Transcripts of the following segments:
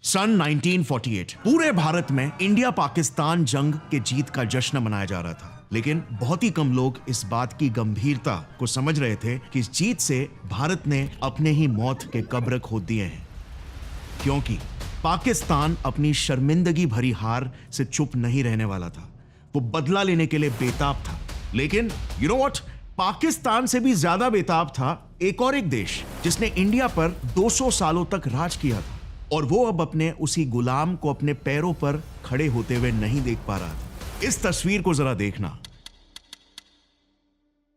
सन 1948 पूरे भारत में इंडिया पाकिस्तान जंग के जीत का जश्न मनाया जा रहा था, लेकिन बहुत ही कम लोग इस बात की गंभीरता को समझ रहे थे कि इस जीत से भारत ने अपने ही मौत के कब्र खोद दिए हैं, क्योंकि पाकिस्तान अपनी शर्मिंदगी भरी हार से चुप नहीं रहने वाला था। वो बदला लेने के लिए बेताब था। लेकिन यू नो व्हाट, पाकिस्तान से भी ज्यादा बेताब था एक देश जिसने इंडिया पर 200 सालों तक राज किया था, और वो अब अपने उसी गुलाम को अपने पैरों पर खड़े होते हुए नहीं देख पा रहा था। इस तस्वीर को जरा देखना।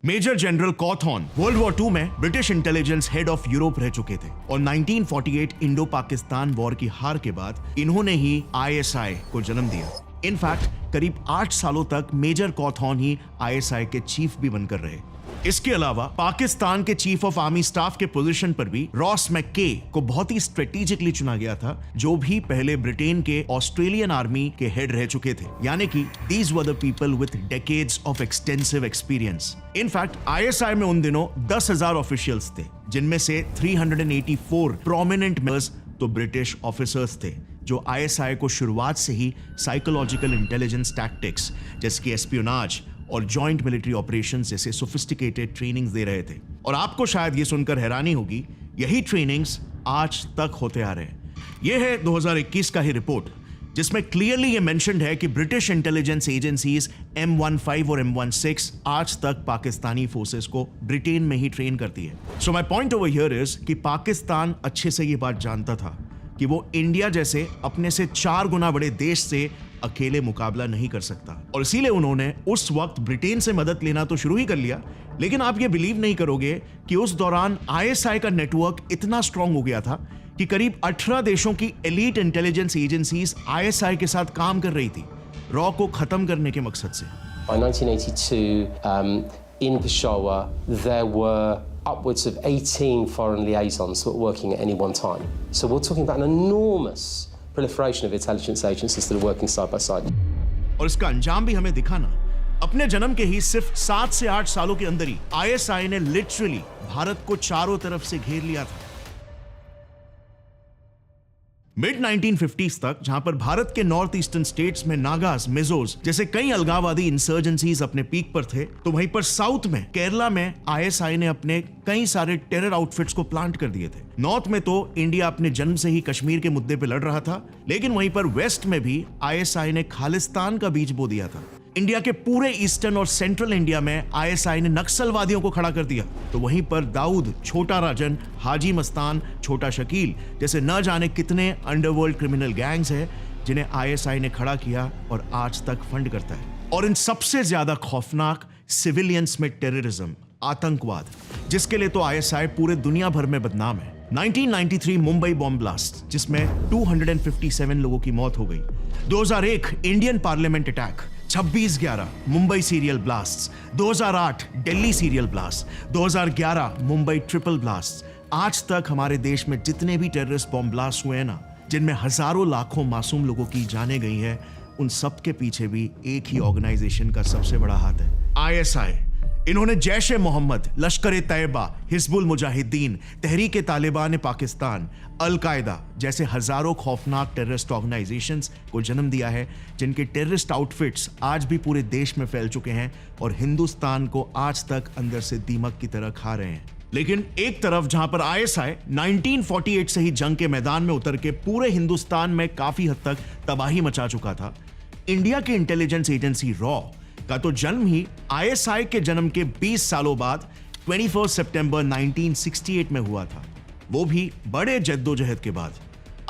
मेजर जनरल कॉथॉर्न वर्ल्ड वॉर 2 में British intelligence head of Europe रह चुके थे, और 1948 इंडो पाकिस्तान वॉर की हार के बाद इन्होंने ही ISI को जन्म दिया। इनफैक्ट करीब 8 सालों तक मेजर कॉथॉर्न ही ISI के चीफ भी बनकर रहे। इसके अलावा पाकिस्तान के चीफ ऑफ आर्मी स्टाफ के पोजीशन पर भी रॉस मैक्के को बहुत ही स्ट्रेटेजिकली चुना गया था, जो भी पहले ब्रिटेन के ऑस्ट्रेलियन आर्मी के हेड रह चुके थे। यानी कि these were the people with decades of extensive experience. In fact ISI में उन दिनों 10,000 ऑफिशियल्स थे, जिनमें से 384 प्रोमिनेंट मेंबर्स तो ब्रिटिश ऑफिसर्स थे, जो ISI को शुरुआत से ही साइकोलॉजिकल इंटेलिजेंस टैक्टिक्स जैसे कि एस्पियोनाज और जॉइंट मिलिट्री ऑपरेशंस जैसे सोफिस्टिकेटेड ट्रेनिंग्स दे रहे थे। और आपको शायद ये सुनकर हैरानी होगी, यही ट्रेनिंग्स आज तक होते आ रहे हैं। यह है 2021 का ही रिपोर्ट, जिसमें क्लियरली ये मेंशन्ड है कि ब्रिटिश इंटेलिजेंस एजेंसीज M15 और M16 आज तक पाकिस्तानी फोर्सेस को ब्रिटेन में ही ट्रेन करती है। So my point over here is कि पाकिस्तान अच्छे से ये बात जानता था कि वो इंडिया जैसे अपने से 4 गुना बड़े देश से अकेले मुकाबला नहीं कर सकता, और इसीलिए उन्होंने उस वक्त ब्रिटेन से मदद लेना तो शुरू ही कर लिया। लेकिन आप ये बिलीव नहीं करोगे कि उस दौरान ISI का नेटवर्क इतना स्ट्रांग हो गया था कि करीब 18 देशों की एलीट इंटेलिजेंस एजेंसीज ISI के साथ काम कर रही थी, रॉ को खत्म करने के मकसद से। By 1982, in Peshawar, there were upwards of 18 foreign liaisons that were working at any one time. So we're talking about an enormous proliferation of intelligence agencies that are working side by side. और इसका अंजाम भी हमें दिखा ना। अपने जन्म के ही सिर्फ 7 से 8 सालों के अंदर ही ISI ने लिटरली भारत को चारों तरफ से घेर लिया था। मिड 1950s तक, जहां पर भारत के नॉर्थ ईस्टर्न स्टेट्स में नागास, मिजोस जैसे कई अलगाववादी इंसर्जेंसीज अपने पीक पर थे, तो वहीं पर साउथ में केरला में ISI ने अपने कई सारे टेरर आउटफिट्स को प्लांट कर दिए थे। नॉर्थ में तो इंडिया अपने जन्म से ही कश्मीर के मुद्दे पे लड़ रहा था, लेकिन वहीं पर वेस्ट में भी ISI ने खालिस्तान का बीज बो दिया था। इंडिया के पूरे ईस्टर्न और सेंट्रल इंडिया में ISI ने नक्सलवादियों को खड़ा कर दिया, तो वहीं पर दाऊद, छोटा राजन, हाजी मस्तान, छोटा शकील जैसे न जाने कितने अंडरवर्ल्ड क्रिमिनल गैंग्स हैं जिन्हें ISI ने खड़ा किया और आज तक फंड करता है। और इन सबसे ज्यादा खौफनाक सिविलियंस में टेररिज्म, आतंकवाद, जिसके लिए तो ISI पूरे दुनिया भर में बदनाम है। 1993 मुंबई बॉम्ब ब्लास्ट, जिसमें 257 लोगों की मौत हो गई। 2001 Indian parliament attack, 26/11 Mumbai serial blast, 2008 Delhi serial blast, 2011 Mumbai triple blast. आज तक हमारे देश में जितने भी टेररिस्ट बॉम्ब ब्लास्ट हुए हैं ना, जिनमें हजारों लाखों मासूम लोगों की जानें गई हैं, उन सब के पीछे भी एक ही ऑर्गेनाइजेशन का सबसे बड़ा हाथ है, ISI। इन्होंने जैश ए मोहम्मद, लश्कर ए तैयबा, हिजबुल मुजाहिदीन, तहरीक ए तालिबान पाकिस्तान, अल कायदा जैसे हजारों खौफनाक टेररिस्ट ऑर्गेनाइजेशंस को जन्म दिया है, जिनके टेररिस्ट आउटफिट्स आज भी पूरे देश में फैल चुके हैं और हिंदुस्तान को आज तक अंदर से दीमक की तरह खा रहे हैं। लेकिन एक तरफ जहां पर ISI 1948 से ही जंग के मैदान में उतर के पूरे हिंदुस्तान में काफी हद तक तबाही मचा चुका था, इंडिया की इंटेलिजेंस एजेंसी रॉ का तो जन्म ही ISI के जन्म के 20 सालों बाद 21 सितंबर 1968 में हुआ था, वो भी बड़े जद्दोजहद के बाद।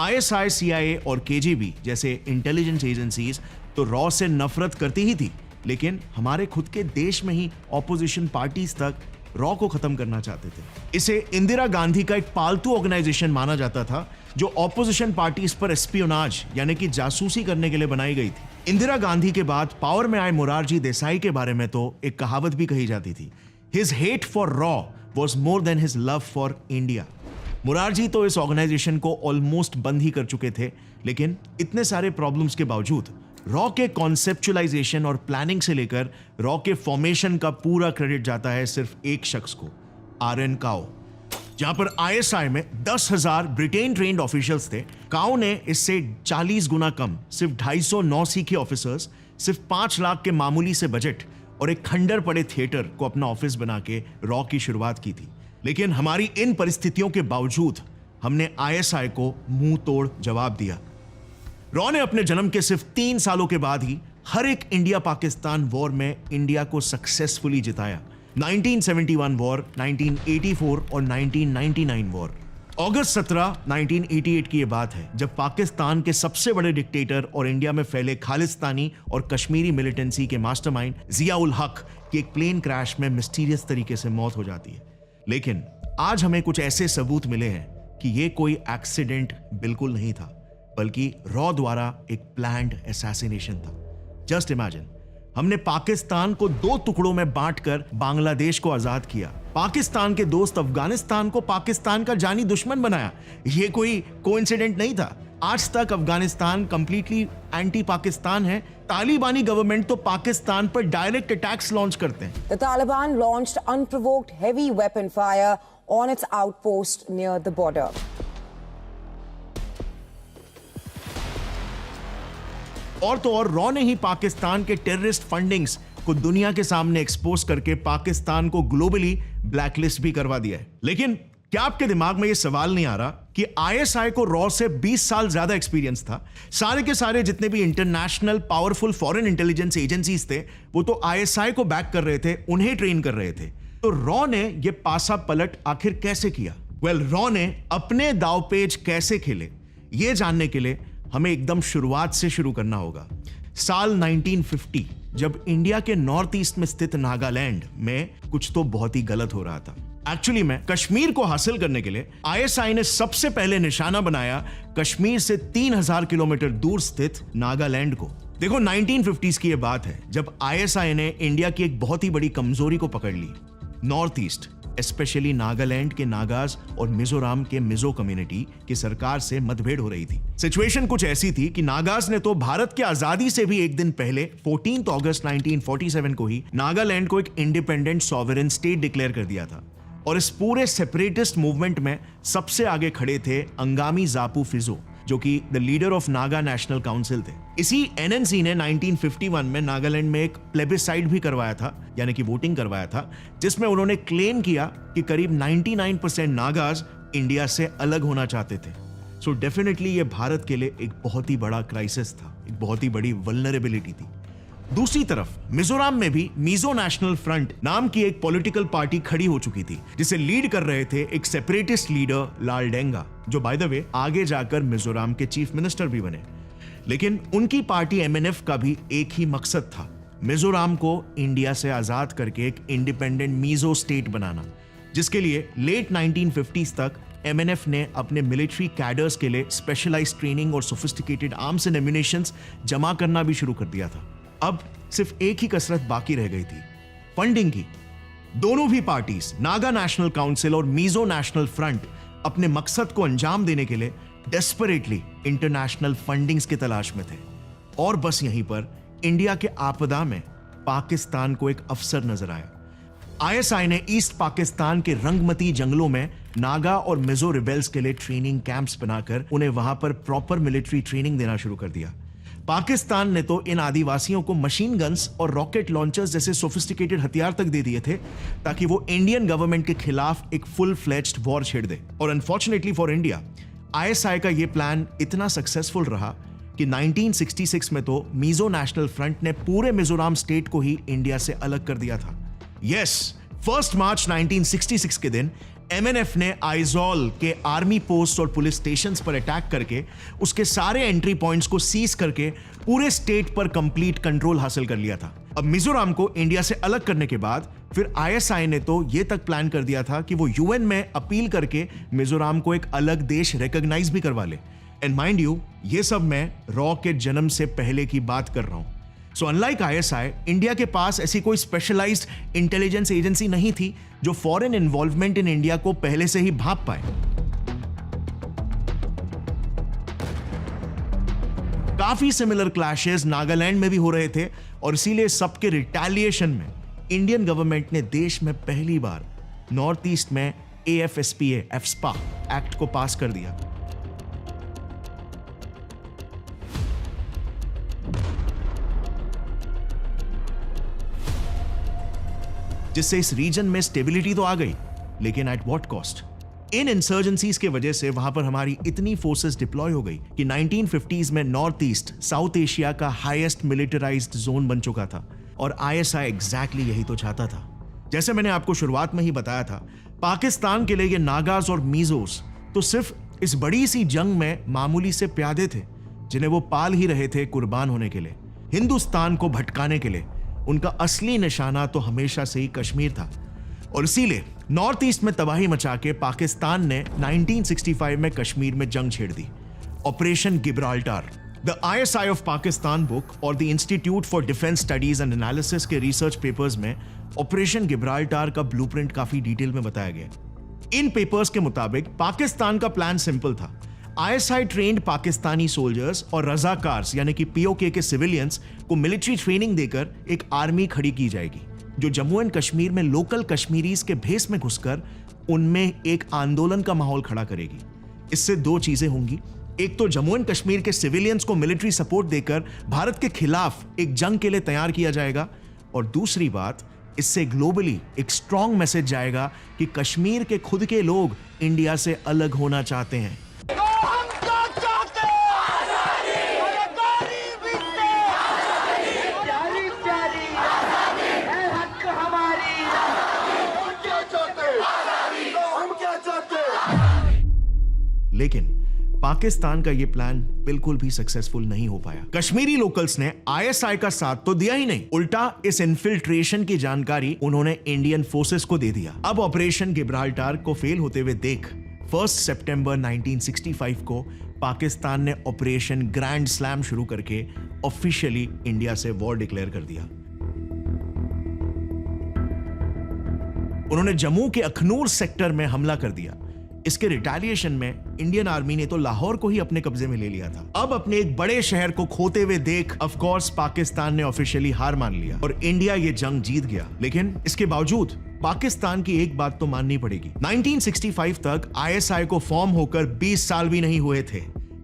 ISI, CIA और KGB जैसे इंटेलिजेंस एजेंसीज तो रॉ से नफरत करती ही थी, लेकिन हमारे खुद के देश में ही ऑपोजिशन पार्टीज तक रॉ को खत्म करना चाहते थे। इसे इंदिरा गांधी का एक पालतू ऑर्गेनाइजेशन माना जाता था, जो ऑपोजिशन पार्टीज पर एस्पियोनाज यानी कि जासूसी करने के लिए बनाई गई थी। इंदिरा गांधी के बाद पावर में आए मोरारजी देसाई के बारे में तो एक कहावत भी कही जाती थी, his hate for raw was more than his love for India. Morarji तो इस ऑर्गेनाइजेशन को ऑलमोस्ट बंद ही कर चुके थे, लेकिन इतने सारे प्रॉब्लम्स के बावजूद रॉ के कॉन्सेप्चुअलाइजेशन और प्लानिंग से लेकर रॉ के फॉर्मेशन का पूरा क्रेडिट जाता है सिर्फ एक शख्स को, RN काओ। जहां पर ISI में 10,000 ब्रिटेन ट्रेन्ड ऑफिशियल्स थे, काओ ने इससे 40 गुना कम, सिर्फ 250 नौसीखिए ऑफिसर्स, सिर्फ 5 लाख के मामूली से बजट और एक खंडर पड़े थिएटर को अपना ऑफिस बना के रॉ की शुरुआत की थी। लेकिन हमारी इन परिस्थितियों के बावजूद हमने आईएसआई को मुंह तोड़ जवाब दिया। रॉ ने अपने जन्म के सिर्फ 3 सालों के बाद ही हर एक इंडिया पाकिस्तान वॉर में इंडिया को सक्सेसफुली जिताया। 1971 वॉर, 1984 और 1999 वॉर। अगस्त 17, 1988 की यह बात है जब पाकिस्तान के सबसे बड़े डिक्टेटर और इंडिया में फैले खालिस्तानी और कश्मीरी मिलिटेंसी के मास्टरमाइंड जिया उल हक की एक प्लेन क्रैश में मिस्टीरियस तरीके से मौत हो जाती है। लेकिन आज हमें कुछ ऐसे सबूत मिले हैं कि यह कोई एक्सीडेंट बिल्कुल नहीं था, बल्कि रॉ द्वारा एक प्लान्ड असैसिनेशन था। जस्ट इमेजिन, हमने पाकिस्तान को 2 टुकड़ों में बांटकर बांग्लादेश को आजाद किया, पाकिस्तान के दोस्त अफगानिस्तान को पाकिस्तान का जानी दुश्मन बनाया। यह कोई कोइंसिडेंट नहीं था। आज तक अफगानिस्तान कंप्लीटली एंटी पाकिस्तान है। तालिबानी गवर्नमेंट तो पाकिस्तान पर डायरेक्ट अटैक्स लॉन्च करते हैं। The Taliban launched unprovoked heavy weapon fire on its outpost near the border. और तो और रॉ ने ही पाकिस्तान के टेररिस्ट फंडिंग्स को दुनिया के सामने एक्सपोज करके पाकिस्तान को ग्लोबली ब्लैकलिस्ट भी करवा दिया है। लेकिन क्या आपके दिमाग में यह सवाल नहीं आ रहा कि आईएसआई को रॉ से 20 साल ज्यादा एक्सपीरियंस था? सारे के सारे जितने भी international powerful foreign intelligence agencies थे वो तो आईएसआई को बैक कर रहे थे, उन्हें ट्रेन कर रहे थे। तो रॉ ने यह पासा पलट आखिर कैसे किया? रॉ ने अपने दावपेच कैसे खेले, यह जानने के लिए हमें एकदम शुरुआत से शुरू करना होगा। साल 1950 जब इंडिया के नॉर्थ ईस्ट में स्थित नागालैंड में कुछ तो बहुत ही गलत हो रहा था। एक्चुअली में कश्मीर को हासिल करने के लिए आईएसआई ने सबसे पहले निशाना बनाया कश्मीर से 3000 किलोमीटर दूर स्थित नागालैंड को। देखो 1950s की यह बात है जब आईएसआई ने इंडिया की एक बहुत ही बड़ी कमजोरी को पकड़ ली। नॉर्थ ईस्ट, स्पेशली नागालैंड के नागाज और मिजोरम के मिजो कम्युनिटी की सरकार से मतभेद हो रही थी। सिचुएशन कुछ ऐसी थी कि नागाज ने तो भारत की आजादी से भी एक दिन पहले 14 अगस्त 1947 को ही नागालैंड को एक इंडिपेंडेंट सॉवरेन स्टेट डिक्लेयर कर दिया था। और इस पूरे सेपरेटिस्ट मूवमेंट में सबसे आगे खड़े थे अंगामी जापू फिजो, जो कि the leader of Naga national council थे। इसी एनएनसी ने 1951 में नागालैंड में एक प्लेबिसाइड भी करवाया था, यानी कि वोटिंग करवाया था, जिसमें उन्होंने क्लेम किया कि करीब 99% नागाज इंडिया से अलग होना चाहते थे। सो डेफिनेटली ये भारत के लिए एक बहुत ही बड़ा क्राइसिस था, एक बहुत ही बड़ी वल्नरेबिलिटी थी। दूसरी तरफ मिजोरम में भी मिजो नेशनल फ्रंट नाम की एक पॉलिटिकल पार्टी खड़ी हो चुकी थी, जिसे लीड कर रहे थे एक सेपरेटिस्ट लीडर लालडेंगा, जो बाय द वे आगे जाकर मिजोरम के चीफ मिनिस्टर भी बने। लेकिन उनकी पार्टी एमएनएफ का भी एक ही मकसद था, मिजोरम को इंडिया से आजाद करके एक इंडिपेंडेंट मिजो स्टेट बनाना, जिसके लिए लेट 1950s तक एमएनएफ ने अपने मिलिट्री कैडर्स के लिए स्पेशलाइज्ड ट्रेनिंग और सोफिस्टिकेटेड आर्म्स एंड एम्युनिशंस जमा करना भी शुरू कर दिया था। अब सिर्फ एक ही कसरत बाकी रह गई थी, फंडिंग की। दोनों भी पार्टीज, नागा नेशनल काउंसिल और मिजो नेशनल फ्रंट, अपने मकसद को अंजाम देने के लिए डेस्परेटली इंटरनेशनल फंडिंग्स की तलाश में थे। और बस यहीं पर इंडिया के आपदा में पाकिस्तान को एक अवसर नजर आया। आईएसआई ने ईस्ट पाकिस्तान के रंगमती जंगलों में नागा और मिजो रिबेल्स के लिए ट्रेनिंग कैंप्स बनाकर उन्हें वहां पर प्रॉपर मिलिट्री ट्रेनिंग देना शुरू कर दिया। पाकिस्तान ने तो इन आदिवासियों को मशीन गन्स और रॉकेट लॉन्चर्स जैसे सोफिस्टिकेटेड हथियार तक दे दिए थे ताकि वो इंडियन गवर्नमेंट के खिलाफ एक फुल फ्लेज्ड वॉर छेड़ दे। और अनफॉर्चुनेटली फॉर इंडिया, आईएसआई का ये प्लान इतना सक्सेसफुल रहा कि 1966 में तो मिजो नेशनल फ्रंट ने पूरे मिजोरम स्टेट को ही इंडिया से अलग कर दिया था। यस, 1 मार्च 1966 के दिन एमएनएफ ने आइजॉल के आर्मी पोस्ट और पुलिस स्टेशंस पर अटैक करके उसके सारे एंट्री पॉइंट्स को सीज करके पूरे स्टेट पर कंप्लीट कंट्रोल हासिल कर लिया था। अब मिजोरम को इंडिया से अलग करने के बाद फिर आईएसआई ने तो यह तक प्लान कर दिया था कि वो यूएन में अपील करके मिजोरम को एक अलग देश रिकॉग्नाइज भी करवा ले। एंड माइंड यू, ये सब मैं रॉ के जन्म से पहले की बात कर रहा हूं। सो अनलाइक आईएसआई, इंडिया के पास ऐसी कोई स्पेशलाइज्ड इंटेलिजेंस एजेंसी नहीं थी जो फॉरेन इन्वॉल्वमेंट इन इंडिया को पहले से ही भांप पाए। काफी सिमिलर क्लैशेस नागालैंड में भी हो रहे थे और इसीलिए सबके रिटेलिएशन में इंडियन गवर्नमेंट ने देश में पहली बार नॉर्थ ईस्ट में एएफएसपीए एक्ट को पास कर दिया। जिससे इस रीजन में स्टेबिलिटी तो आ गई, लेकिन at what cost? In insurgencies के वजह से वहां पर हमारी इतनी फोर्सेस डिप्लॉय हो गई कि 1950s में नॉर्थ ईस्ट साउथ एशिया का हाईएस्ट मिलिटराइज्ड जोन बन चुका था, और आईएसआई एग्जैक्टली यही तो चाहता था। जैसे मैंने आपको शुरुआत में ही बताया था, पाकिस्तान के लिए ये नागाज और मीजोस तो सिर्फ इस बड़ी सी जंग में मामूली से प्यादे थे जिन्हें वो पाल ही रहे थे कुर्बान होने के लिए। हिंदुस्तान को भटकाने के लिए उनका असली निशाना तो हमेशा से ही कश्मीर था, और इसीलिए नॉर्थ ईस्ट में तबाही मचा के पाकिस्तान ने 1965 में कश्मीर में जंग छेड़ दी, operation Gibraltar. The ISI of Pakistan book और the institute for defence studies and analysis के रिसर्च पेपर्स में ऑपरेशन गिब्राल्टार का ब्लूप्रिंट काफी डिटेल में बताया गया। इन पेपर्स के मुताबिक पाकिस्तान का प्लान सिंपल था। आईएसआई ट्रेंड पाकिस्तानी सोल्जर्स और रजाकार्स यानी कि पीओके के सिविलियंस को मिलिट्री ट्रेनिंग देकर एक आर्मी खड़ी की जाएगी जो जम्मू एंड कश्मीर में लोकल कश्मीरीज के भेस में घुसकर उनमें एक आंदोलन का माहौल खड़ा करेगी। इससे दो चीजें होंगी, एक तो जम्मू एंड कश्मीर के सिविलियंस को मिलिट्री सपोर्ट देकर भारत के खिलाफ एक जंग के लिए तैयार किया जाएगा, और दूसरी बात, इससे ग्लोबली एक स्ट्रॉन्ग मैसेज जाएगा कि कश्मीर के खुद के लोग इंडिया से अलग होना चाहते हैं। लेकिन पाकिस्तान का यह प्लान बिल्कुल भी सक्सेसफुल नहीं हो पाया। कश्मीरी लोकल्स ने आईएसआई का साथ तो दिया ही नहीं, उल्टा इस इन्फिल्ट्रेशन की जानकारी उन्होंने इंडियन फोर्सेस को दे दिया। अब ऑपरेशन गिब्राल्टार को फेल होते हुए देख 1 सितंबर 1965 को पाकिस्तान ने ऑपरेशन ग्रैंड स्लैम शुरू करके ऑफिशियली इंडिया से वॉर डिक्लेयर कर दिया। उन्होंने जम्मू के अखनूर सेक्टर में हमला कर दिया। इसके रिटेलिएशन में इंडियन आर्मी ने तो लाहौर को ही अपने कब्जे में ले लिया था। अब अपने एक बड़े शहर को खोते हुए देख ऑफ कोर्स पाकिस्तान ने ऑफिशियली हार मान लिया और इंडिया ये जंग जीत गया। लेकिन इसके बावजूद पाकिस्तान की एक बात तो माननी पड़ेगी, 1965 तक आईएसआई को फॉर्म होकर 20 साल भी नहीं हुए थे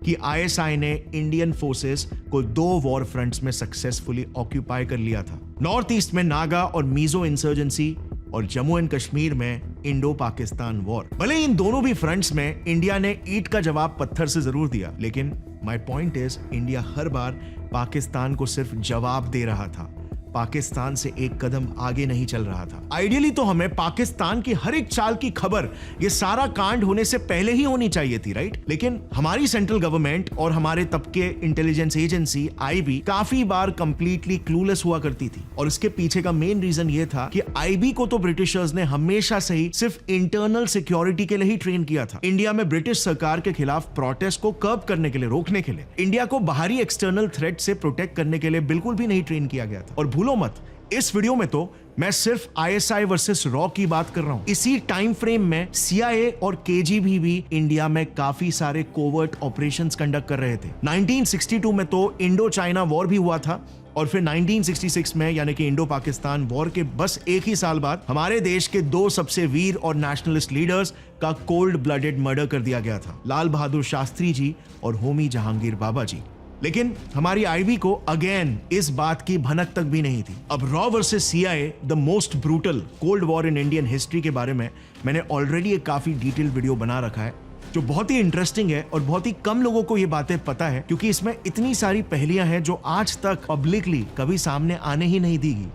कि आईएसआई ने इंडियन फोर्सेस को 2 वॉर फ्रंट्स में सक्सेसफुली ऑक्यूपाई कर लिया था। नॉर्थ ईस्ट में नागा और मीजो इंसर्जेंसी और जम्मू एंड कश्मीर में इंडो पाकिस्तान वॉर। भले इन दोनों भी फ्रंट्स में इंडिया ने ईंट का जवाब पत्थर से जरूर दिया, लेकिन माय पॉइंट इज इंडिया हर बार पाकिस्तान को सिर्फ जवाब दे रहा था, पाकिस्तान से एक कदम आगे नहीं चल रहा था। आइडियली तो हमें पाकिस्तान की हर एक चाल की खबर ये सारा कांड होने से पहले ही होनी चाहिए थी, राइट? लेकिन हमारी सेंट्रल गवर्नमेंट और हमारे तब के इंटेलिजेंस एजेंसी आईबी काफी बार कंप्लीटली क्लूलेस हुआ करती थी, और इसके पीछे का मेन रीजन ये था कि आईबी को तो ब्रिटिशर्स ने हमेशा से ही सिर्फ इंटरनल सिक्योरिटी के लिए ही ट्रेन किया था। इंडिया में ब्रिटिश सरकार के खिलाफ प्रोटेस्ट को कर्ब करने के लिए, रोकने के लिए, इंडिया को बाहरी एक्सटर्नल थ्रेट से प्रोटेक्ट करने के लिए बिल्कुल भी नहीं ट्रेन किया गया था। और भूलो मत, इस वीडियो में तो मैं सिर्फ आईएसआई वर्सेस रॉ की बात कर रहा हूं। इसी टाइम फ्रेम में सीआईए और केजीबी भी इंडिया में काफी सारे कोवर्ट ऑपरेशंस कंडक्ट कर रहे थे। 1962 में तो इंडो चाइना वॉर भी हुआ था, और फिर 1966 में यानी कि इंडो पाकिस्तान वॉर के बस एक ही साल बाद हमारे देश के 2 सबसे वीर और नेशनलिस्ट लीडर्स का कोल्ड ब्लडेड मर्डर कर दिया गया था, लाल बहादुर शास्त्री जी और होमी जहांगीर बाबा जी। लेकिन हमारी आईबी को अगेन इस बात की भनक तक भी नहीं थी। अब raw versus CIA, the most brutal cold war in Indian history के बारे में मैंने ऑलरेडी एक काफी डिटेल वीडियो बना रखा है, जो बहुत ही इंटरेस्टिंग है और बहुत ही कम लोगों को ये बातें पता है, क्योंकि इसमें इतनी सारी पहेलियां हैं जो आज तक पब्लिकली कभी सामने आने ही नहीं दी गई।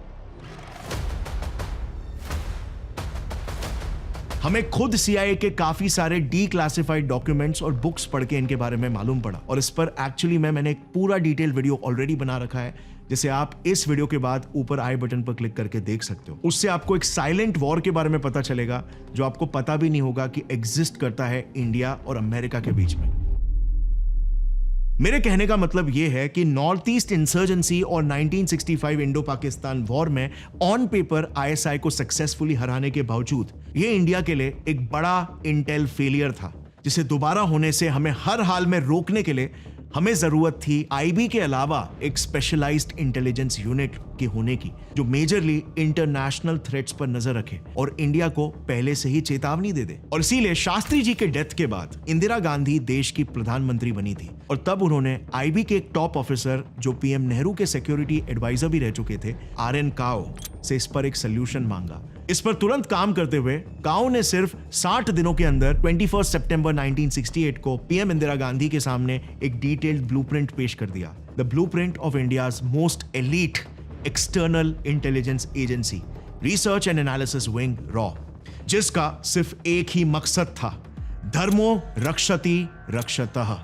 हमें खुद सीआईए के काफी सारे डीक्लासिफाइड डॉक्यूमेंट्स और बुक्स पढ़ के इनके बारे में मालूम पड़ा, और इस पर एक्चुअली मैंने एक पूरा डिटेल वीडियो ऑलरेडी बना रखा है, जिसे आप इस वीडियो के बाद ऊपर आई बटन पर क्लिक करके देख सकते हो। उससे आपको एक साइलेंट वॉर के बारे में पता चलेगा जो आपको पता भी नहीं होगा कि एग्जिस्ट करता है इंडिया और अमेरिका के बीच में। मेरे कहने का मतलब यह है कि नॉर्थ ईस्ट इंसर्जेंसी और 1965 इंडो पाकिस्तान वॉर में ऑन पेपर आईएसआई को सक्सेसफुली हराने के बावजूद यह इंडिया के लिए एक बड़ा इंटेल फेलियर था, जिसे दोबारा होने से हमें हर हाल में रोकने के लिए हमें जरूरत थी आईबी के अलावा एक स्पेशलाइज्ड इंटेलिजेंस यूनिट के होने की, जो मेजरली इंटरनेशनल थ्रेट्स पर नजर रखे और इंडिया को पहले से ही चेतावनी दे दे। और इसीलिए शास्त्री जी के डेथ के बाद इंदिरा गांधी देश की प्रधानमंत्री बनी थी, और तब उन्होंने आईबी के एक टॉप ऑफिसर जो पीएम नेहरू के सिक्योरिटी एडवाइजर भी रह चुके थे, आरएन काओ से इस पर एक सोल्यूशन मांगा, इस पर तुरंत काम करते हुए काउ ने सिर्फ 60 दिनों के अंदर 21 सितंबर 1968 को पीएम इंदिरा गांधी के सामने एक डिटेल्ड ब्लूप्रिंट पेश कर दिया। The blueprint of India's most elite external intelligence agency, research and analysis wing raw, जिसका सिर्फ एक ही मकसद था, धर्मो रक्षति रक्षतः,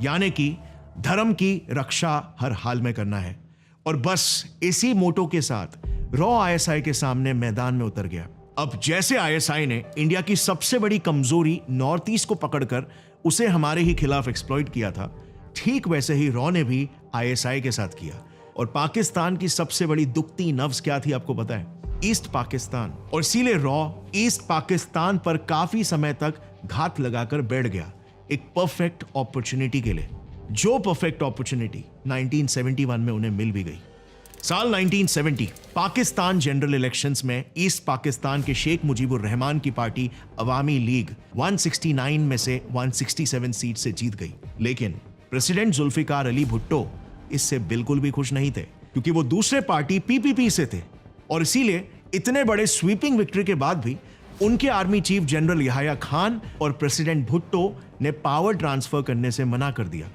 यानी कि धर्म की रक्षा हर हाल में करना है। और बस इसी मोटो के साथ रॉ आईएसआई के सामने मैदान में उतर गया। अब जैसे आईएसआई ने इंडिया की सबसे बड़ी कमजोरी नॉर्थ ईस्ट को पकड़कर उसे हमारे ही खिलाफ एक्सप्लॉइट किया था, ठीक वैसे ही रॉ ने भी आईएसआई के साथ किया। और पाकिस्तान की सबसे बड़ी दुखती नब्ज क्या थी आपको पता है? ईस्ट पाकिस्तान। और इसीलिए रॉ ईस्ट पाकिस्तान पर काफी समय तक घात लगाकर बैठ गया, एक परफेक्ट अपॉर्चुनिटी के लिए, जो परफेक्ट अपॉर्चुनिटी 1971 में उन्हें मिल भी गई। साल 1970 पाकिस्तान जनरल इलेक्शंस में ईस्ट पाकिस्तान के शेख मुजीबुर रहमान की पार्टी अवामी लीग 169 में से 167 सीट से जीत गई। लेकिन प्रेसिडेंट जुल्फिकार अली भुट्टो इससे बिल्कुल भी खुश नहीं थे, क्योंकि वो दूसरे पार्टी पीपीपी से थे। और इसीलिए इतने बड़े स्वीपिंग विक्ट्री के बाद भी उनके आर्मी चीफ जनरल यहाया खान और प्रेसिडेंट भुट्टो ने पावर ट्रांसफर करने से मना कर दिया।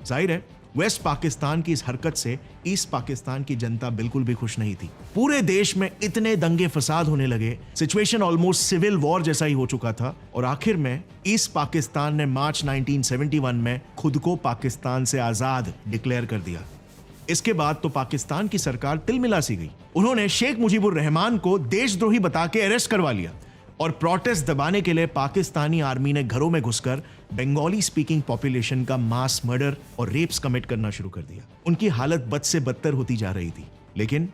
जाहिर है वेस्ट पाकिस्तान की इस हरकत से ईस्ट पाकिस्तान की जनता बिल्कुल भी खुश नहीं थी। पूरे देश में इतने दंगे फसाद होने लगे, सिचुएशन ऑलमोस्ट सिविल वॉर जैसा ही हो चुका था। और आखिर में ईस्ट पाकिस्तान ने मार्च 1971 में खुद को पाकिस्तान से आजाद डिक्लेयर कर दिया। इसके बाद तो पाकिस्तान की सरकार तिलमिला सी गई। उन्होंने शेख मुजीबुर रहमान को देशद्रोही बता के अरेस्ट करवा लिया और प्रोटेस्ट दबाने के लिए पाकिस्तानी आर्मी ने घरों में घुसकर बंगाली स्पीकिंग पॉपुलेशन का मास मर्डर और रेप्स कमिट करना शुरू कर दिया। उनकी हालत बद से बदतर होती जा रही थी। लेकिन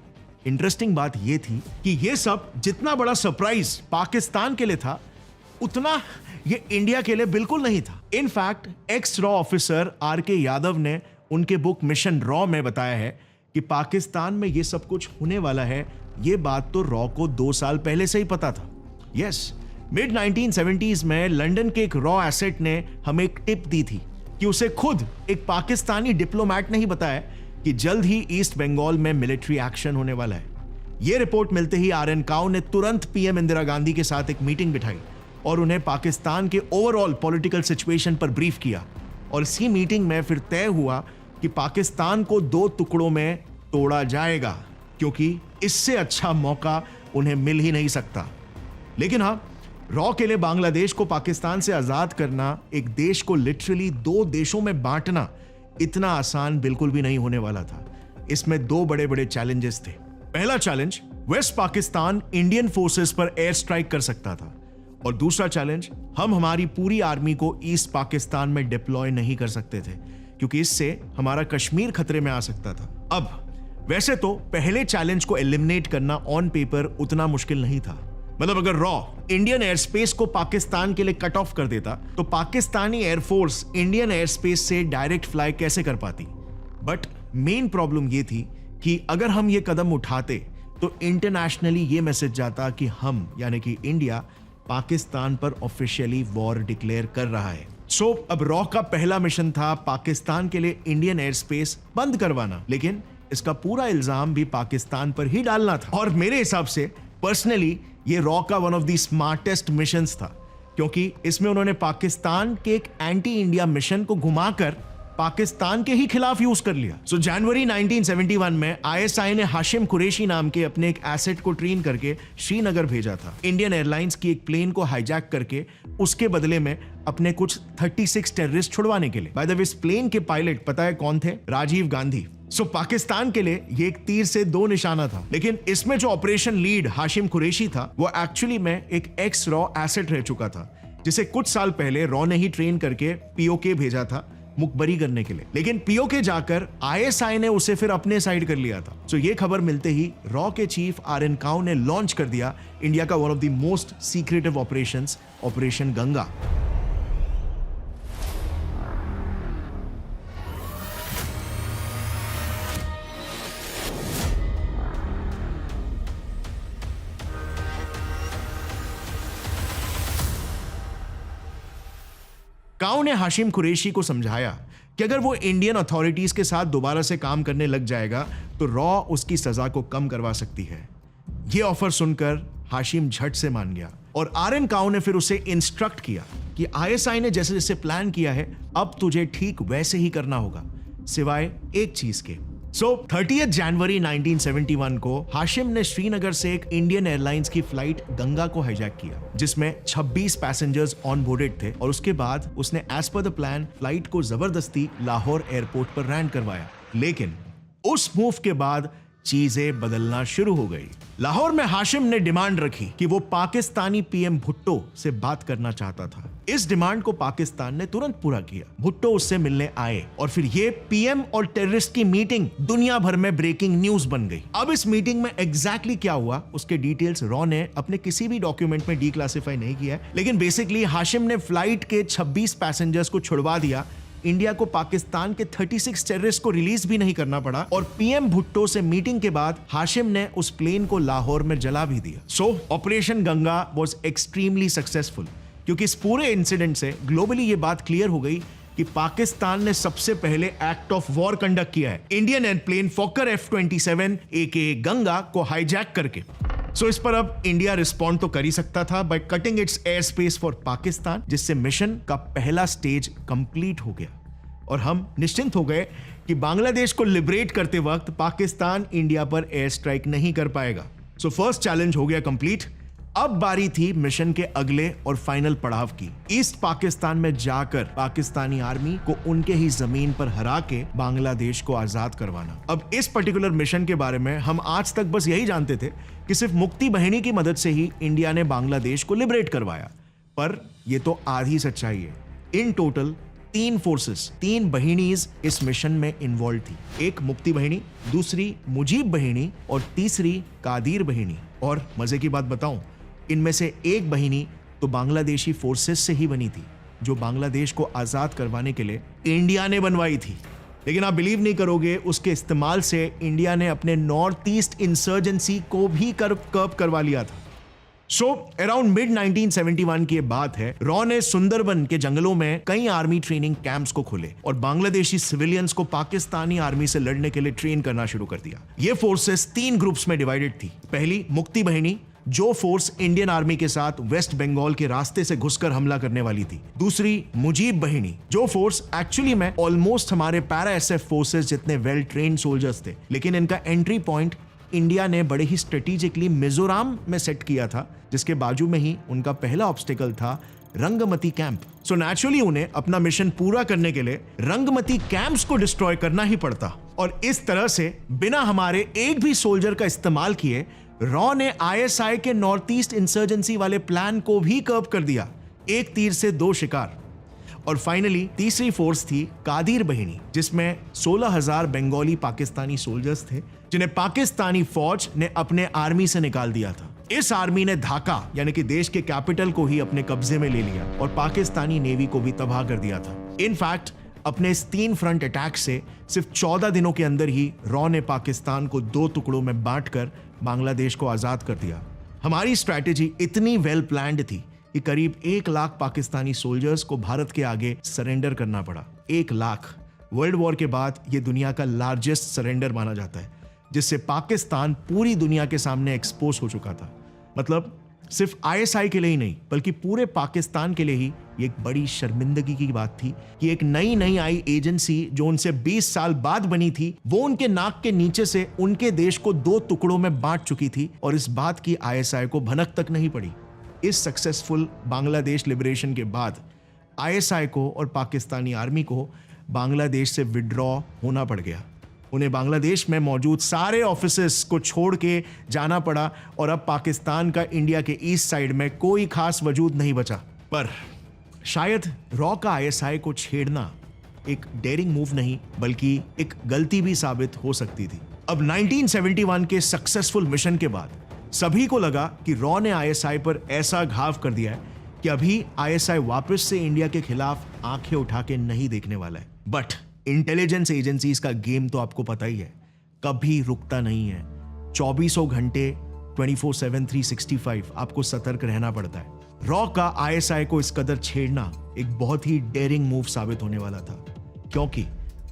इंटरेस्टिंग बात यह थी कि यह सब जितना बड़ा सरप्राइज पाकिस्तान के लिए था, उतना ये इंडिया के लिए बिल्कुल नहीं था। इनफैक्ट एक्स रॉ ऑफिसर आर.के. यादव ने उनके बुक मिशन रॉ में बताया है कि पाकिस्तान में यह सब कुछ होने वाला है, यह बात तो रॉ को 2 साल पहले से ही पता था। यस, मिड 1970s में लंदन के एक रॉ एसेट ने हमें एक टिप दी थी कि उसे खुद एक पाकिस्तानी डिप्लोमैट ने ही बताया कि जल्द ही ईस्ट बंगाल में मिलिट्री एक्शन होने वाला है। यह रिपोर्ट मिलते ही आर.एन. काउ ने तुरंत पीएम इंदिरा गांधी के साथ एक मीटिंग बिठाई और उन्हें पाकिस्तान के ओवरऑल पॉलिटिकल सिचुएशन पर ब्रीफ किया। और इसी मीटिंग में फिर तय हुआ कि पाकिस्तान को 2 टुकड़ों में तोड़ा जाएगा, क्योंकि इससे अच्छा मौका उन्हें मिल ही नहीं सकता। लेकिन हाँ, रॉ के लिए बांग्लादेश को पाकिस्तान से आजाद करना, एक देश को लिटरली 2 देशों में बांटना, इतना आसान बिल्कुल भी नहीं होने वाला था। इसमें 2 बड़े बड़े चैलेंजेस थे। पहला challenge, west Pakistan Indian forces पर एयर स्ट्राइक कर सकता था। और दूसरा चैलेंज, हम हमारी पूरी आर्मी को ईस्ट पाकिस्तान में डिप्लॉय नहीं कर सकते थे, क्योंकि इससे हमारा कश्मीर खतरे में आ सकता था। अब वैसे तो पहले चैलेंज को एलिमिनेट करना ऑन पेपर उतना मुश्किल नहीं था। मतलब अगर रॉ इंडियन एयर स्पेस को पाकिस्तान के लिए कट ऑफ कर देता तो Pakistani air force Indian air space से डायरेक्ट फ्लाई कैसे कर पाती। बट मेन प्रॉब्लम यह थी कि अगर हम ये कदम उठाते तो इंटरनेशनली ये मैसेज जाता कि हम यानी कि इंडिया पाकिस्तान पर ऑफिशियली वॉर डिक्लेयर कर रहा है। सो अब रॉ का पहला मिशन था पाकिस्तान के लिए इंडियन एयर स्पेस बंद करवाना, लेकिन इसका पूरा इल्जाम भी पाकिस्तान पर ही डालना था। और मेरे हिसाब से पर्सनली ये रॉ का one of the smartest missions था, क्योंकि इसमें उन्होंने पाकिस्तान के एक एंटी इंडिया मिशन को घुमाकर पाकिस्तान के ही खिलाफ यूज कर लिया। सो जनवरी 1971 में आईएसआई ने हाशिम कुरैशी नाम के अपने एक एसेट को ट्रेन करके श्रीनगर भेजा था, इंडियन एयरलाइंस की एक प्लेन को हाईजैक करके उसके बदले में अपने कुछ 36 टेररिस्ट छुड़वाने के लिए। बाय द वे, इस प्लेन के पायलट पता है कौन थे? राजीव गांधी। सो पाकिस्तान के लिए ये एक तीर से 2 निशाना था। लेकिन इसमें जो ऑपरेशन लीड हाशिम कुरैशी था, वो एक्चुअली में एक एक्स रॉ एसेट रह चुका था, जिसे कुछ साल पहले रॉ ने ही ट्रेन करके पीओके भेजा था मुखबरी करने के लिए। लेकिन पीओके जाकर आईएसआई ने उसे फिर अपने साइड कर लिया था। सो ये खबर मिलते ही रॉ के चीफ आर.एन. काउ ने लॉन्च कर दिया इंडिया का one of the most secretive operations, operation Ganga. Cow ने हाशिम कुरैशी को समझाया कि अगर वो इंडियन अथॉरिटीज के साथ दोबारा से काम करने लग जाएगा तो रॉ उसकी सजा को कम करवा सकती है। ये ऑफर सुनकर हाशिम झट से मान गया और आरएन काओ ने फिर उसे इंस्ट्रक्ट किया कि आईएसआई ने जैसे जैसे प्लान किया है अब तुझे ठीक वैसे ही करना होगा, सिवाय एक चीज के। 30 जनवरी 1971 को हाशिम ने श्रीनगर से एक इंडियन एयरलाइंस की फ्लाइट गंगा को हाईजैक किया, जिसमें 26 पैसेंजर्स ऑन बोर्डेड थे और उसके बाद उसने as per the plan flight को जबरदस्ती लाहौर एयरपोर्ट पर लैंड करवाया। लेकिन उस मूव के बाद चीजें बदलना शुरू हो गई। लाहौर में हाशिम ने डिमांड रखी कि वो पाकिस्तानी पीएम भुट्टो से बात करना चाहता था। इस डिमांड को पाकिस्तान ने तुरंत पूरा किया। भुट्टो उससे मिलने आए और फिर ये पीएम और टेररिस्ट की मीटिंग दुनिया भर में ब्रेकिंग न्यूज बन गई। अब इस मीटिंग में एग्जैक्टली क्या हुआ उसके डिटेल्स रॉ ने अपने किसी भी डॉक्यूमेंट में डीक्लासिफाई नहीं किया है, लेकिन बेसिकली हाशिम ने फ्लाइट के 26 पैसेंजर्स को छुड़वा दिया। इंडिया को पाकिस्तान के 36 टेररिस्ट को रिलीज भी नहीं करना पड़ा और पीएम भुट्टो से मीटिंग के बाद हाशिम ने उस प्लेन को लाहौर में जला भी दिया। Operation Ganga was extremely successful, क्योंकि इस पूरे इंसिडेंट से ग्लोबली ये बात क्लियर हो गई कि पाकिस्तान ने सबसे पहले एक्ट ऑफ वॉर कंडक्ट किया है, इंडियन एयरप्लेन फोकर F-27 एके गंगा को हाईजैक करके। इस पर अब इंडिया रिस्पॉन्ड तो कर ही सकता था by cutting it's air space for Pakistan, जिससे मिशन का पहला स्टेज कंप्लीट हो गया और हम निश्चिंत हो गए कि बांग्लादेश को लिबरेट करते वक्त पाकिस्तान इंडिया पर एयर स्ट्राइक नहीं कर पाएगा। फर्स्ट चैलेंज हो गया कंप्लीट। अब बारी थी मिशन के अगले और फाइनल पड़ाव की, ईस्ट पाकिस्तान में जाकर पाकिस्तानी आर्मी को उनके ही जमीन पर हरा के बांग्लादेश को आजाद करवाना। अब इस पर्टिकुलर मिशन के बारे में हम आज तक बस यही जानते थे कि सिर्फ मुक्ति बहिनी की मदद से ही इंडिया ने बांग्लादेश को लिबरेट करवाया, पर यह तो आधी सच्चाई है। इन टोटल 3 फोर्सेस, 3 बहिनीज इस मिशन में इन्वॉल्व थी। एक मुक्ति बहिनी, दूसरी मुजीब बहिनी और तीसरी कादिर बहिनी। और मजे की बात बताऊं, इनमें से एक बहिनी तो बांग्लादेशी फोर्सेस से ही बनी थी, जो बांग्लादेश को आजाद करवाने के लिए इंडिया ने बनवाई थी। लेकिन आप बिलीव नहीं करोगे, उसके इस्तेमाल से इंडिया ने अपने नॉर्थ ईस्ट इंसर्जेंसी को भी कर्ब करवा लिया था। अराउंड मिड 1971 की बात है। रॉ ने सुंदरबन के जंगलों में कई आर्मी ट्रेनिंग कैंप्स को खोले और बांग्लादेशी सिविलियंस को पाकिस्तानी आर्मी से लड़ने के लिए ट्रेन करना शुरू कर दिया। ये फोर्सेस 3 ग्रुप्स में डिवाइडेड थी। पहली मुक्ति बहिनी, जो फोर्स इंडियन आर्मी के साथ वेस्ट बंगाल के रास्ते से घुसकर हमला करने वाली थी। दूसरी मुजीब बहिनी, जो फोर्स एक्चुअली में ऑलमोस्ट हमारे पैरा एसएफ फोर्सेस जितने वेल ट्रेन्ड सोल्जर्स थे, लेकिन इनका एंट्री पॉइंट इंडिया ने बड़े ही स्ट्रेटेजिकली मिजोरम में सेट किया था, जिसके बाजू में ही उनका पहला ऑब्स्टिकल था रंगमती कैंप। नेचुरली उन्हें अपना मिशन पूरा करने के लिए रंगमती कैंप्स को डिस्ट्रॉय करना ही पड़ता और इस तरह से बिना हमारे एक भी सोल्जर का इस्तेमाल किए रॉ ने आईएसआई के नॉर्थ ईस्ट इंसर्जेंसी वाले प्लान को भी कर्ब कर दिया। एक तीर से 2 शिकार। और फाइनली तीसरी फोर्स थी कादिर बहिनी, जिसमें 16,000 बंगाली पाकिस्तानी सोल्जर्स थे, जिन्हें पाकिस्तानी फौज ने अपने आर्मी से निकाल दिया था। इस आर्मी ने ढाका यानी कि देश के कैपिटल को ही अपने कब्जे में ले लिया और पाकिस्तानी नेवी को भी तबाह कर दिया था। इनफैक्ट अपने इस 3 फ्रंट अटैक से सिर्फ 14 दिनों के अंदर ही रॉ ने पाकिस्तान को 2 टुकड़ों में बांटकर बांग्लादेश को आजाद कर दिया। हमारी स्ट्रैटेजी इतनी वेल प्लान्ड थी कि करीब 1 लाख पाकिस्तानी सोल्जर्स को भारत के आगे सरेंडर करना पड़ा। 1 लाख। वर्ल्ड वॉर के बाद यह दुनिया का लार्जेस्ट सरेंडर माना जाता है, जिससे पाकिस्तान पूरी दुनिया के सामने एक्सपोज हो चुका था। मतलब सिर्फ आईएसआई के लिए ही नहीं, बल्कि पूरे पाकिस्तान के लिए ही ये एक बड़ी शर्मिंदगी की बात थी कि एक नई आई एजेंसी जो उनसे 20 साल बाद बनी थी, वो उनके नाक के नीचे से उनके देश को 2 टुकड़ों में बांट चुकी थी और इस बात की आईएसआई को भनक तक नहीं पड़ी। इस सक्सेसफुल बांग्लादेश लिबरेशन के बाद आईएसआई को और पाकिस्तानी आर्मी को बांग्लादेश से विड्रॉ होना पड़ गया। उन्हें बांग्लादेश में मौजूद सारे ऑफिसेस को छोड़ के जाना पड़ा और अब पाकिस्तान का इंडिया के ईस्ट साइड में कोई खास वजूद नहीं बचा। पर शायद रॉ का आईएसआई को छेड़ना एक डेयरिंग मूव नहीं, बल्कि एक गलती भी साबित हो सकती थी। अब 1971 के सक्सेसफुल मिशन के बाद सभी को लगा कि रॉ ने आईएसआई पर ऐसा घाव कर दिया है कि अभी आईएसआई वापस से इंडिया के खिलाफ आंखें उठा के नहीं देखने वाला है। बट इंटेलिजेंस एजेंसीज का गेम तो आपको पता ही है, कभी रुकता नहीं है। 24 घंटे 24/7 365 आपको सतर्क रहना पड़ता है। रॉ का आईएसआई को इस कदर छेड़ना एक बहुत ही डेयरिंग मूव साबित होने वाला था, क्योंकि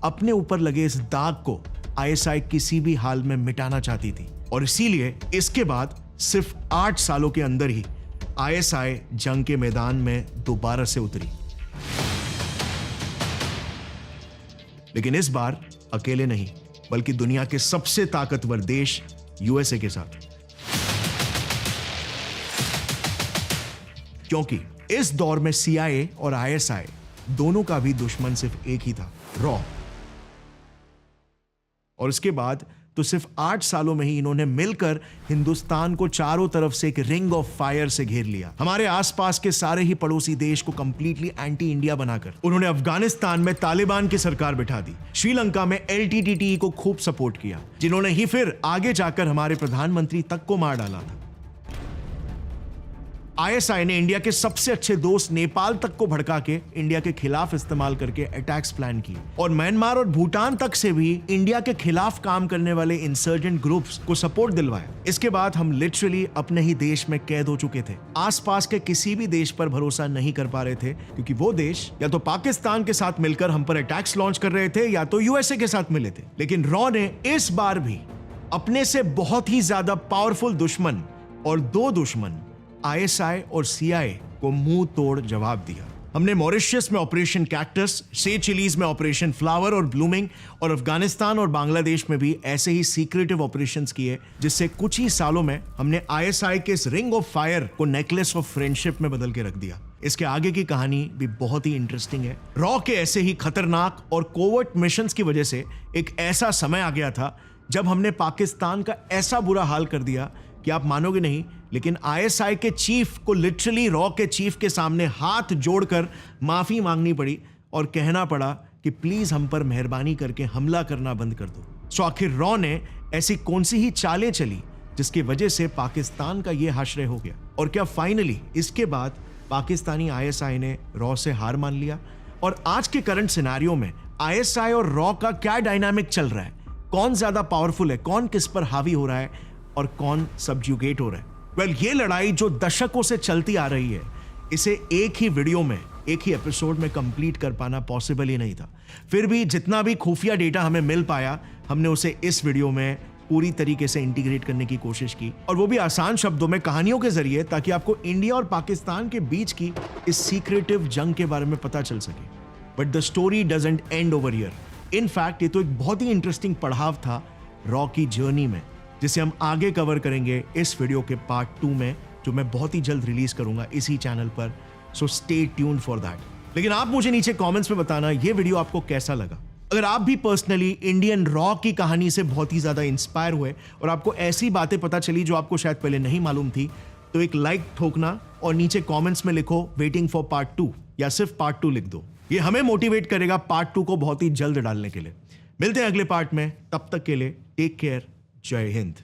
अपने ऊपर लगे इस दाग को आईएसआई किसी भी हाल में मिटाना चाहती थी और इसीलिए इसके बाद सिर्फ 8 सालों के अंदर ही ISI जंग के मैदान में दोबारा से उतरी। लेकिन इस बार अकेले नहीं, बल्कि दुनिया के सबसे ताकतवर देश USA के साथ। क्योंकि इस दौर में CIA और ISI दोनों का भी दुश्मन सिर्फ एक ही था, रॉ। और इसके बाद तो सिर्फ 8 सालों में ही इन्होंने मिलकर हिंदुस्तान को चारों तरफ से एक रिंग ऑफ फायर से घेर लिया। हमारे आसपास के सारे ही पड़ोसी देश को कंप्लीटली एंटी इंडिया बनाकर उन्होंने अफगानिस्तान में तालिबान की सरकार बिठा दी। श्रीलंका में LTTE को खूब सपोर्ट किया, जिन्होंने ही फिर आगे जाकर हमारे प्रधानमंत्री तक को मार डाला था। ISI ने इंडिया के सबसे अच्छे दोस्त नेपाल तक को भड़का के इंडिया के खिलाफ इस्तेमाल करके अटैक्स प्लान किए, और म्यांमार और भूटान तक से भी इंडिया के खिलाफ काम करने वाले इंसर्जेंट ग्रुप्स को सपोर्ट दिलवाया। इसके बाद हम लिटरली अपने ही देश में कैद हो चुके थे। आसपास के किसी भी देश पर भरोसा नहीं कर पा रहे थे, क्योंकि वो देश या तो पाकिस्तान के साथ मिलकर हम पर अटैक्स लॉन्च कर रहे थे या तो USA के साथ मिले थे। लेकिन रॉ ने इस बार भी अपने से बहुत ही ज्यादा पावरफुल दुश्मन और 2 दुश्मन ISI और CIA को मुंह तोड़ जवाब दिया। हमने मॉरिशस में ऑपरेशन कैक्टस, सेचिलीज में ऑपरेशन फ्लावर और ब्लूमिंग, और अफगानिस्तान और बांग्लादेश में भी ऐसे ही सीक्रेटिव ऑपरेशंस किए, जिससे कुछ ही सालों में हमने ISI के इस रिंग ऑफ फायर को नेकलेस ऑफ फ्रेंडशिप में बदल के रख दिया। इसके आगे की कहानी भी बहुत ही इंटरेस्टिंग है। रॉ के ऐसे ही खतरनाक और कोवर्ट मिशंस की वजह से एक ऐसा समय आ गया था जब हमने पाकिस्तान का ऐसा बुरा हाल कर दिया कि आप मानोगे नहीं, लेकिन ISI के चीफ को लिटरली रॉ के चीफ के सामने हाथ जोड़कर माफी मांगनी पड़ी और कहना पड़ा कि प्लीज हम पर मेहरबानी करके हमला करना बंद कर दो। सो आखिर रॉ ने ऐसी कौन सी ही चालें चली जिसकी वजह से पाकिस्तान का यह हाशरे हो गया? और क्या फाइनली इसके बाद पाकिस्तानी ISI ने रॉ से हार मान लिया? और आज के करंट सिनेरियो में ISI और रॉ का क्या डायनामिक चल रहा है? कौन ज्यादा पावरफुल है? कौन किस पर हावी हो रहा है और कौन सबज्यूगेट हो रहा है? वेल, ये लड़ाई जो दशकों से चलती आ रही है, इसे एक ही वीडियो में, एक ही एपिसोड में कंप्लीट कर पाना पॉसिबल ही नहीं था। फिर भी जितना भी खुफिया डेटा हमें मिल पाया, हमने उसे इस वीडियो में पूरी तरीके से इंटीग्रेट करने की कोशिश की, और वो भी आसान शब्दों में, कहानियों के जरिए, ताकि आपको इंडिया और पाकिस्तान के बीच की इस सीक्रेटिव जंग के बारे में पता चल सके। But the story doesn't and over here. In fact, ये तो एक बहुत ही इंटरेस्टिंग पड़ाव था रॉ की जर्नी में, जिसे हम आगे कवर करेंगे इस वीडियो के पार्ट 2 में, जो मैं बहुत ही जल्द रिलीज करूंगा इसी चैनल पर। So stay tuned for that. लेकिन आप मुझे नीचे कमेंट्स में बताना ये वीडियो आपको कैसा लगा। अगर आप भी पर्सनली इंडियन रॉ की कहानी से बहुत ही ज्यादा इंस्पायर हुए और आपको ऐसी बातें पता चली जो आपको शायद पहले नहीं मालूम थी, तो एक लाइक ठोकना और नीचे कमेंट्स में लिखो वेटिंग फॉर पार्ट 2, या सिर्फ पार्ट 2 लिख दो। ये हमें मोटिवेट करेगा पार्ट 2 को बहुत ही जल्द डालने के लिए। मिलते हैं अगले पार्ट में, तब तक के लिए टेक केयर, जय हिंद।